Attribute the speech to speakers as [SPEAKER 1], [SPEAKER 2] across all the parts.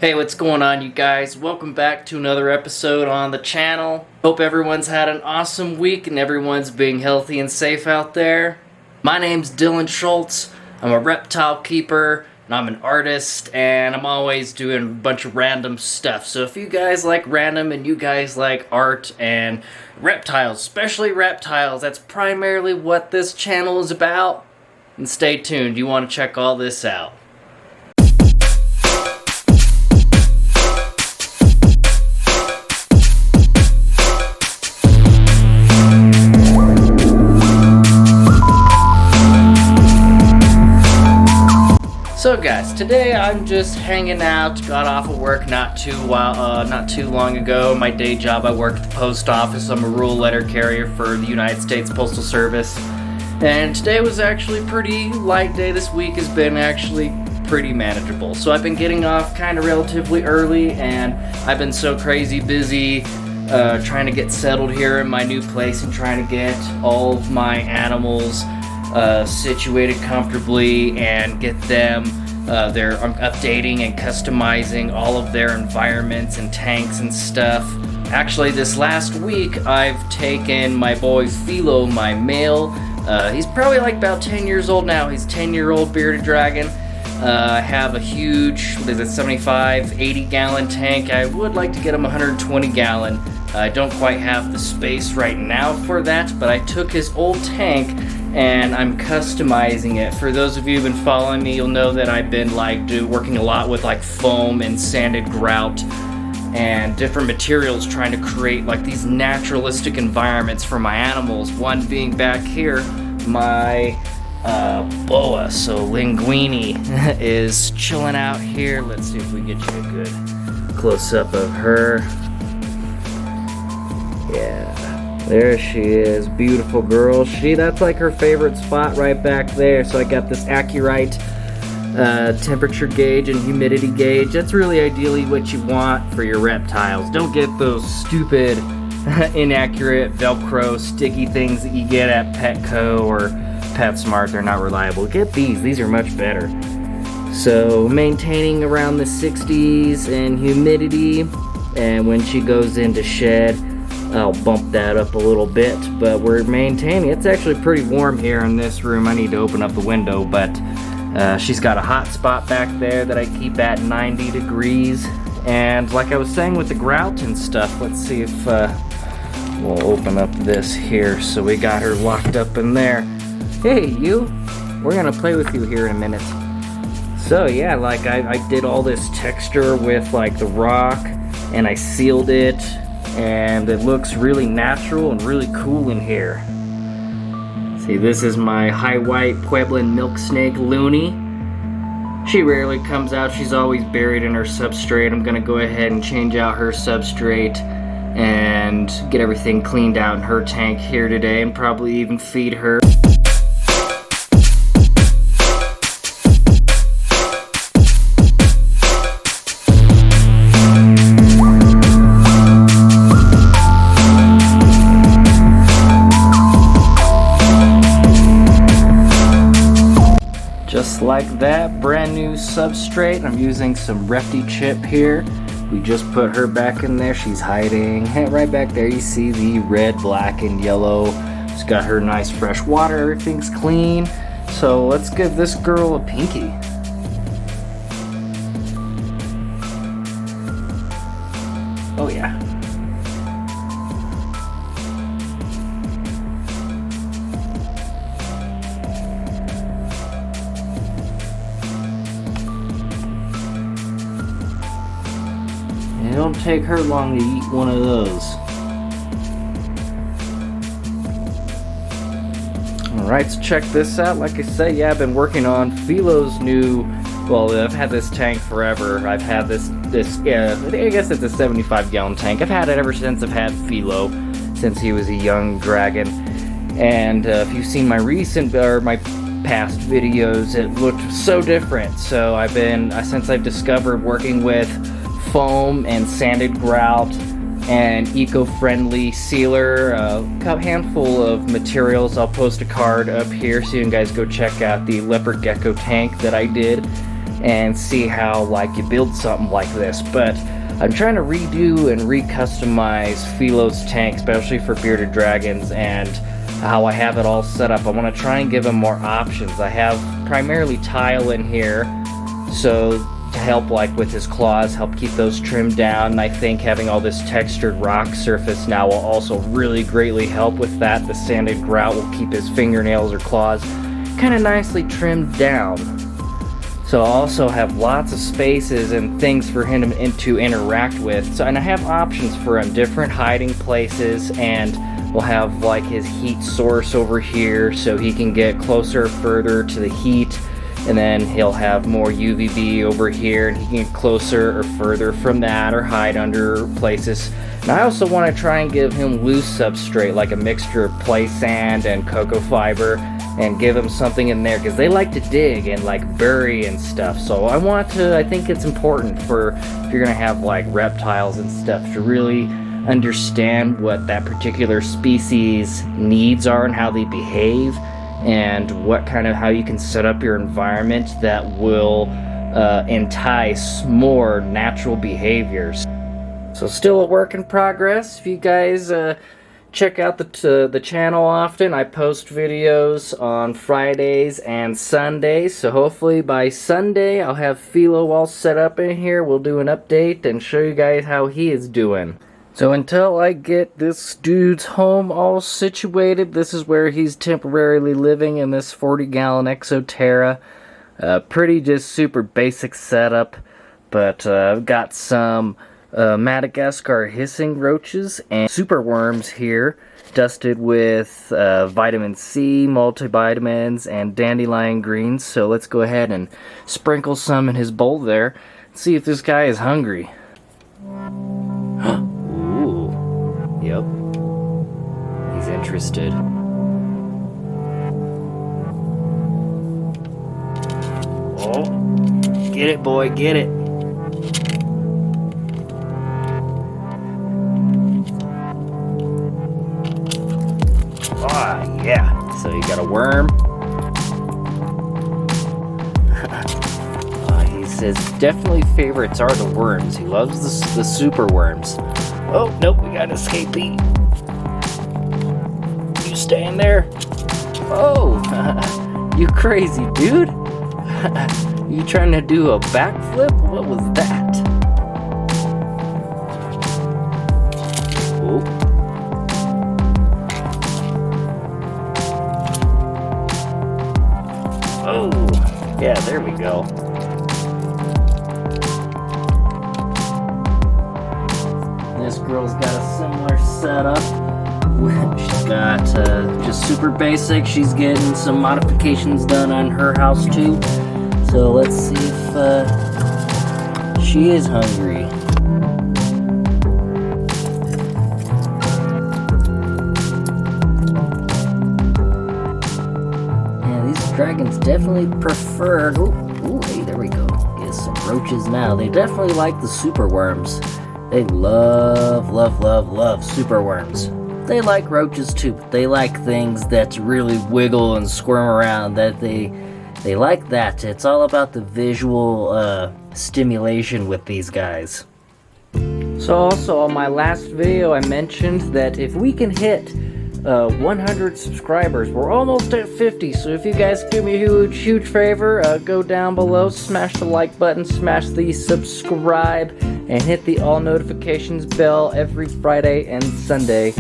[SPEAKER 1] Hey, what's going on, you guys? Welcome back to another episode on the channel. Hope everyone's had an awesome week and everyone's being healthy and safe out there. My name's Dylan Schultz. I'm a reptile keeper, and I'm an artist, and I'm always doing a bunch of random stuff. So if you guys like random and you guys like art and reptiles, especially reptiles, that's primarily what this channel is about. And stay tuned, you want to check all this out. So guys, today I'm just hanging out. Got off of work not too long ago. My day job, I work at the post office. I'm a rural letter carrier for the United States Postal Service. And today was actually a pretty light day. This week has been actually pretty manageable. So I've been getting off kind of relatively early, and I've been so crazy busy trying to get settled here in my new place and trying to get all of my animals situated comfortably and get them I'm updating and customizing all of their environments and tanks and stuff. Actually, this last week I've taken my boy Philo, my male. He's probably like about 10 years old now. He's a 10-year-old bearded dragon. I have a huge, 75, 80 gallon tank. I would like to get him 120 gallon. I don't quite have the space right now for that, but I took his old tank and I'm customizing it. For those of you who've been following me, you'll know that I've been working a lot with foam and sanded grout and different materials, trying to create these naturalistic environments for my animals. One being back here, my boa. So Linguini is chilling out here. Let's see if we get you a good close-up of her. Yeah, there she is, beautiful girl. That's her favorite spot right back there. So I got this Accurite temperature gauge and humidity gauge. That's really ideally what you want for your reptiles. Don't get those stupid, inaccurate Velcro sticky things that you get at Petco or PetSmart. They're not reliable. Get these are much better. So maintaining around the 60s in humidity, and when she goes into shed, I'll bump that up a little bit, but we're maintaining. It's actually pretty warm here in this room. I need to open up the window, but she's got a hot spot back there that I keep at 90 degrees. And like I was saying with the grout and stuff, let's see if we'll open up this here. So we got her locked up in there. Hey, you! We're gonna play with you here in a minute. So yeah, I did all this texture with the rock, and I sealed it. And it looks really natural and really cool in here. See, this is my high white Pueblan milk snake, Looney. She rarely comes out. She's always buried in her substrate. I'm gonna go ahead and change out her substrate and get everything cleaned out in her tank here today, and probably even feed her. Just like that, brand new substrate. I'm using some Reptile chip here. We just put her back in there. She's hiding right back there. You see the red, black, and yellow. She's got her nice fresh water. Everything's clean. So let's give this girl a pinky. Oh yeah. It don't take her long to eat one of those. Alright, so check this out. Like I say, yeah, I've been working on Philo's new, I've had this tank forever. I've had this I guess it's a 75 gallon tank. I've had it ever since I've had Philo, since he was a young dragon. And if you've seen my my past videos, it looked so different. So since I've discovered working with foam and sanded grout and eco-friendly sealer, a handful of materials. I'll post a card up here so you guys go check out the leopard gecko tank that I did. and see how like you build something like this. But I'm trying to redo and re-customize Philo's tank, especially for bearded dragons, and how I have it all set up. I want to try and give him more options. I have primarily tile in here, so to help like with his claws, help keep those trimmed down. And I think having all this textured rock surface now will also really greatly help with that. The sanded grout will keep his fingernails or claws kind of nicely trimmed down. So I'll also have lots of spaces and things for him to interact with. So, and I have options for him, different hiding places, and we'll have like his heat source over here so he can get closer, further to the heat. And then he'll have more UVB over here, and he can get closer or further from that, or hide under places. And I also want to try and give him loose substrate, like a mixture of play sand and cocoa fiber, and give them something in there, because they like to dig and like bury and stuff. So I think it's important for, if you're gonna have like reptiles and stuff, to really understand what that particular species needs are and how they behave, and how you can set up your environment that will entice more natural behaviors. So still a work in progress. If you guys check out the channel often, I post videos on Fridays and Sundays, so hopefully by Sunday I'll have Philo all set up in here. We'll do an update and show you guys how he is doing. So until I get this dude's home all situated, this is where he's temporarily living, in this 40-gallon Exoterra. Pretty just super basic setup, but I've got some Madagascar hissing roaches and super worms here, dusted with vitamin C, multivitamins, and dandelion greens. So let's go ahead and sprinkle some in his bowl there, see if this guy is hungry. Ooh, yep, he's interested. Oh, get it, boy, get it. Ah, yeah. So you got a worm. He says definitely favorites are the worms. He loves the super worms. Oh, nope, we got an escapee. You staying there? Oh, you crazy dude. You trying to do a backflip? What was that? Oh. Oh, yeah, there we go. This girl's got a similar setup. She's got just super basic. She's getting some modifications done on her house too. So let's see if she is hungry. Dragons definitely prefer. Ooh, hey, there we go. Get some roaches now. They definitely like the super worms. They love super worms. They like roaches too, but they like things that really wiggle and squirm around. That they like that. It's all about the visual stimulation with these guys. So also on my last video, I mentioned that if we can hit 100 subscribers. We're almost at 50, so if you guys do me a huge favor, go down below, smash the like button, smash the subscribe, and hit the all notifications bell. Every Friday and Sunday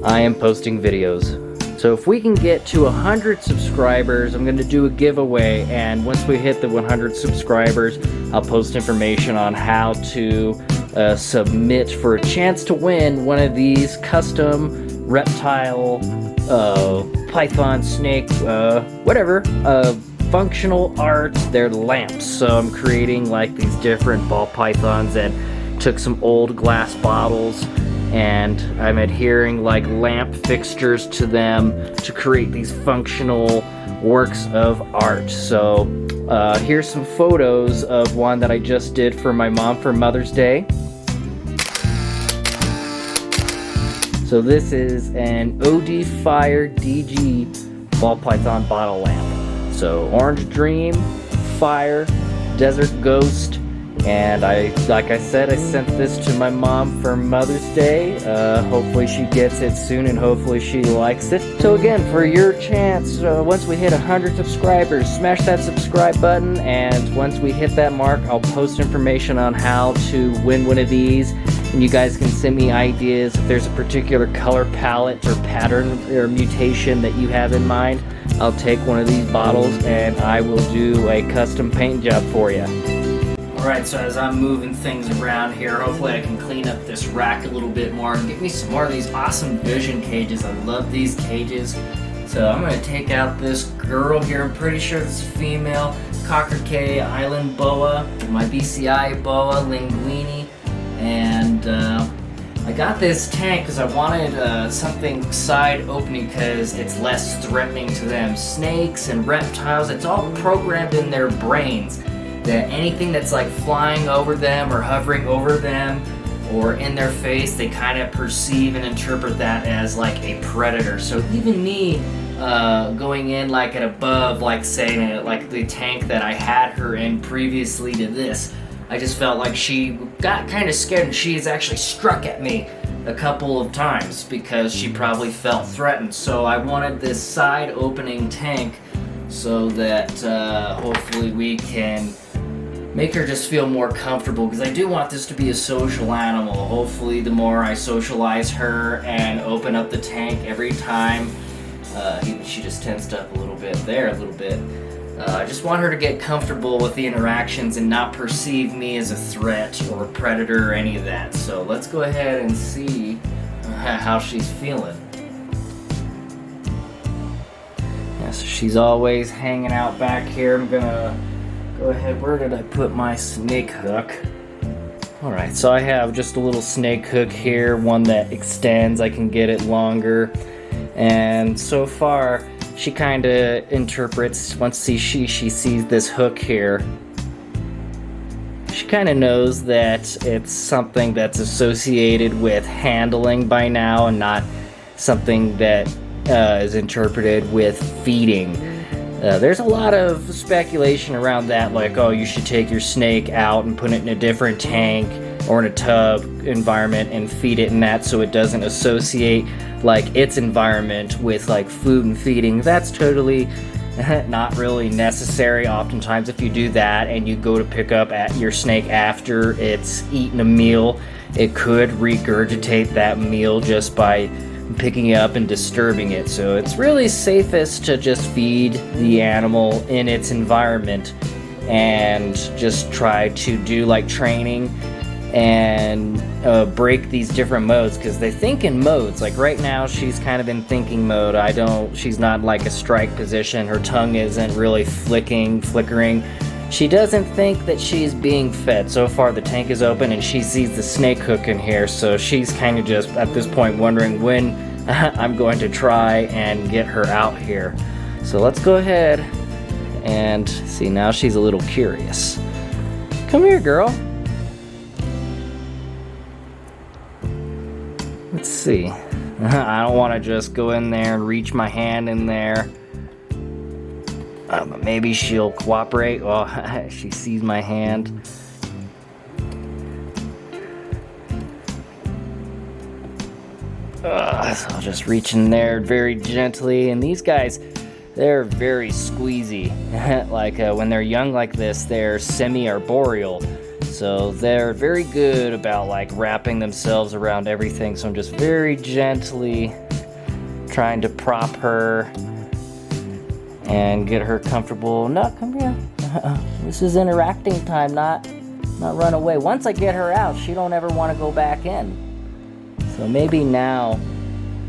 [SPEAKER 1] I am posting videos. So if we can get to 100 subscribers, I'm going to do a giveaway, and once we hit the 100 subscribers, I'll post information on how to submit for a chance to win one of these custom reptile, python, snake, whatever, functional art. They're lamps. So I'm creating like these different ball pythons, and took some old glass bottles and I'm adhering like lamp fixtures to them to create these functional works of art. So here's some photos of one that I just did for my mom for Mother's Day. So this is an OD Fire DG ball python bottle lamp. So Orange Dream, Fire, Desert Ghost. And like I said, I sent this to my mom for Mother's Day. Hopefully she gets it soon and hopefully she likes it. So again, for your chance, once we hit 100 subscribers, smash that subscribe button, and once we hit that mark, I'll post information on how to win one of these. And you guys can send me ideas if there's a particular color palette or pattern or mutation that you have in mind. I'll take one of these bottles and I will do a custom paint job for you. Alright, so as I'm moving things around here, hopefully I can clean up this rack a little bit more and get me some more of these awesome vision cages. I love these cages. So I'm going to take out this girl here. I'm pretty sure this is female. Cocker K Island Boa, my BCI Boa Linguini. And I got this tank because I wanted something side opening because it's less threatening to them. Snakes and reptiles, it's all programmed in their brains that anything that's like flying over them or hovering over them or in their face, they kind of perceive and interpret that as like a predator. So even me going in like at above, like say like the tank that I had her in previously to this, I just felt like she got kind of scared and she has actually struck at me a couple of times because she probably felt threatened. So I wanted this side opening tank so that hopefully we can make her just feel more comfortable, because I do want this to be a social animal. Hopefully the more I socialize her and open up the tank every time, she just tensed up a little bit there, a little bit. I just want her to get comfortable with the interactions and not perceive me as a threat or a predator or any of that. So let's go ahead and see how she's feeling. Yeah, so she's always hanging out back here. I'm gonna go ahead, where did I put my snake hook? Alright, so I have just a little snake hook here, one that extends, I can get it longer. And so far, she kind of interprets, once she sees this hook here, she kind of knows that it's something that's associated with handling by now and not something that is interpreted with feeding. There's a lot of speculation around that, like, oh, you should take your snake out and put it in a different tank or in a tub environment and feed it in that so it doesn't associate like its environment with like food and feeding. That's totally not really necessary. Oftentimes if you do that and you go to pick up at your snake after it's eaten a meal, it could regurgitate that meal just by picking it up and disturbing it. So it's really safest to just feed the animal in its environment and just try to do like training and break these different modes, because they think in modes. Like right now she's kind of in thinking mode. She's not like a strike position. Her tongue isn't really flickering. She doesn't think that she's being fed. So far the tank is open and she sees the snake hook in here, so she's kind of just at this point wondering when I'm going to try and get her out here. So let's go ahead and see. Now she's a little curious. Come here, girl. Let's see. I don't want to just go in there and reach my hand in there. But maybe she'll cooperate. Well, she sees my hand. So I'll just reach in there very gently. And these guys, they're very squeezy. Like when they're young like this, they're semi-arboreal. So they're very good about like wrapping themselves around everything. So I'm just very gently trying to prop her and get her comfortable. No, come here. This is interacting time, not run away. Once I get her out, she don't ever want to go back in. So maybe now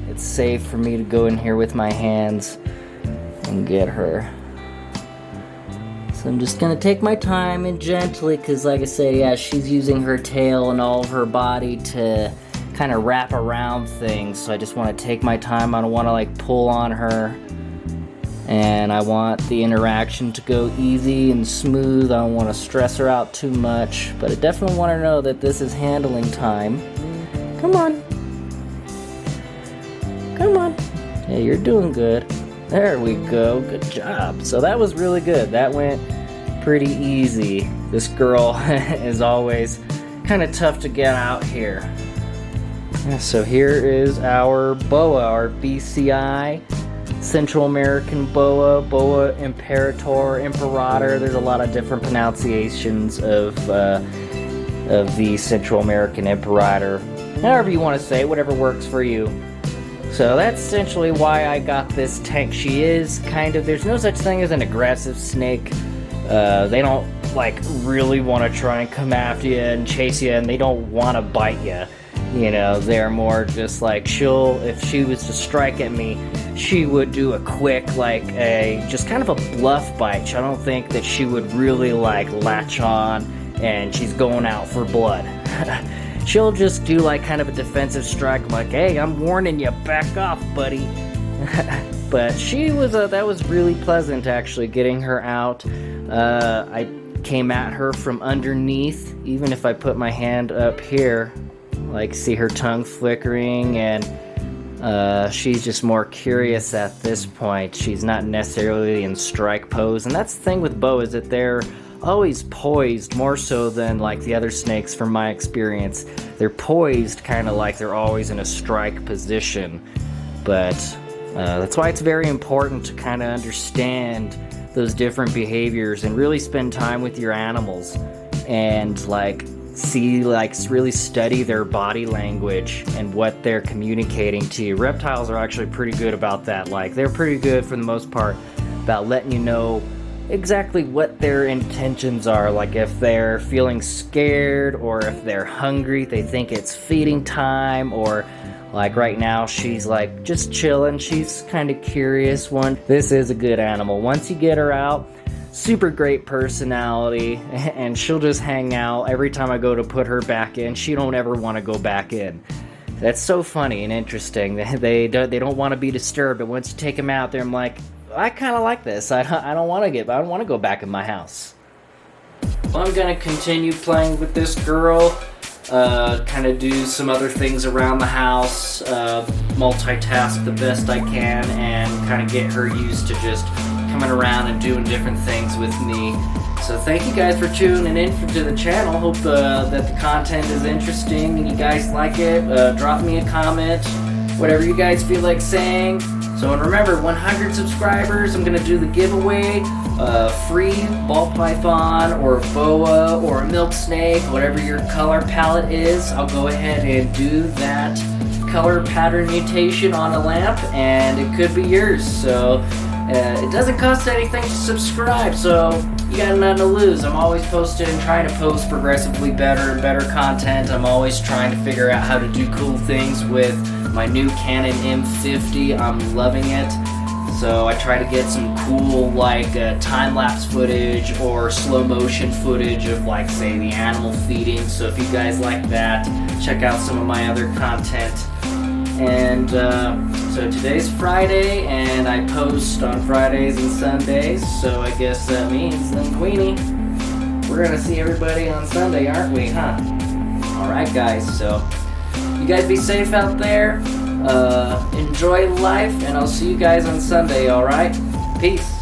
[SPEAKER 1] it's safe for me to go in here with my hands and get her. So I'm just gonna take my time and gently, because like I said, yeah, she's using her tail and all of her body to kind of wrap around things. So I just want to take my time. I don't want to like pull on her. And I want the interaction to go easy and smooth. I don't want to stress her out too much, but I definitely want to know that this is handling time. Come on. Come on. Yeah, you're doing good. There we go. Good job. So that was really good. That went pretty easy. This girl is always kind of tough to get out here. Yeah, so here is our boa, our BCI, Central American boa, boa imperator, imperator. There's a lot of different pronunciations of the Central American imperator. However you want to say it, whatever works for you. So that's essentially why I got this tank. She is kind of, there's no such thing as an aggressive snake. They don't like really want to try and come after you and chase you, and they don't want to bite you. You know, they're more just like, if she was to strike at me, she would do a quick, just kind of a bluff bite. I don't think that she would really like latch on and she's going out for blood. She'll just do like kind of a defensive strike, like, hey, I'm warning you, back off, buddy. But she was, that was really pleasant actually, getting her out. I came at her from underneath, even if I put my hand up here, like see her tongue flickering, and she's just more curious at this point. She's not necessarily in strike pose, and that's the thing with boa, is that they're always poised, more so than like the other snakes from my experience. They're poised kind of like they're always in a strike position, but that's why it's very important to kind of understand those different behaviors and really spend time with your animals and really study their body language and what they're communicating to you. Reptiles are actually pretty good about that. Like, they're pretty good for the most part about letting you know exactly what their intentions are. Like if they're feeling scared, or if they're hungry, they think it's feeding time, or like right now she's like just chilling, she's kind of curious one. This is a good animal. Once you get her out, super great personality, and she'll just hang out. Every time I go to put her back in, she don't ever want to go back in. That's so funny and interesting. They don't want to be disturbed, but once you take them out there, I'm like, I kind of like this. I don't want to go back in my house. Well, I'm gonna continue playing with this girl, kind of do some other things around the house, multitask the best I can, and kind of get her used to just coming around and doing different things with me. So thank you guys for tuning in to the channel. Hope that the content is interesting and you guys like it. Drop me a comment, whatever you guys feel like saying. So, and remember, 100 subscribers, I'm going to do the giveaway, free ball python or boa or a milk snake, whatever your color palette is. I'll go ahead and do that color pattern mutation on a lamp, and it could be yours. So it doesn't cost anything to subscribe, so you got nothing to lose. I'm always posting, trying to post progressively better and better content. I'm always trying to figure out how to do cool things with my new Canon M50. I'm loving it. So I try to get some cool time-lapse footage or slow motion footage of say the animal feeding. So if you guys like that, check out some of my other content. And so today's Friday, and I post on Fridays and Sundays, so I guess that means then, Queenie, we're gonna see everybody on Sunday, aren't we, huh? Alright guys, so you guys be safe out there, enjoy life, and I'll see you guys on Sunday, alright? Peace.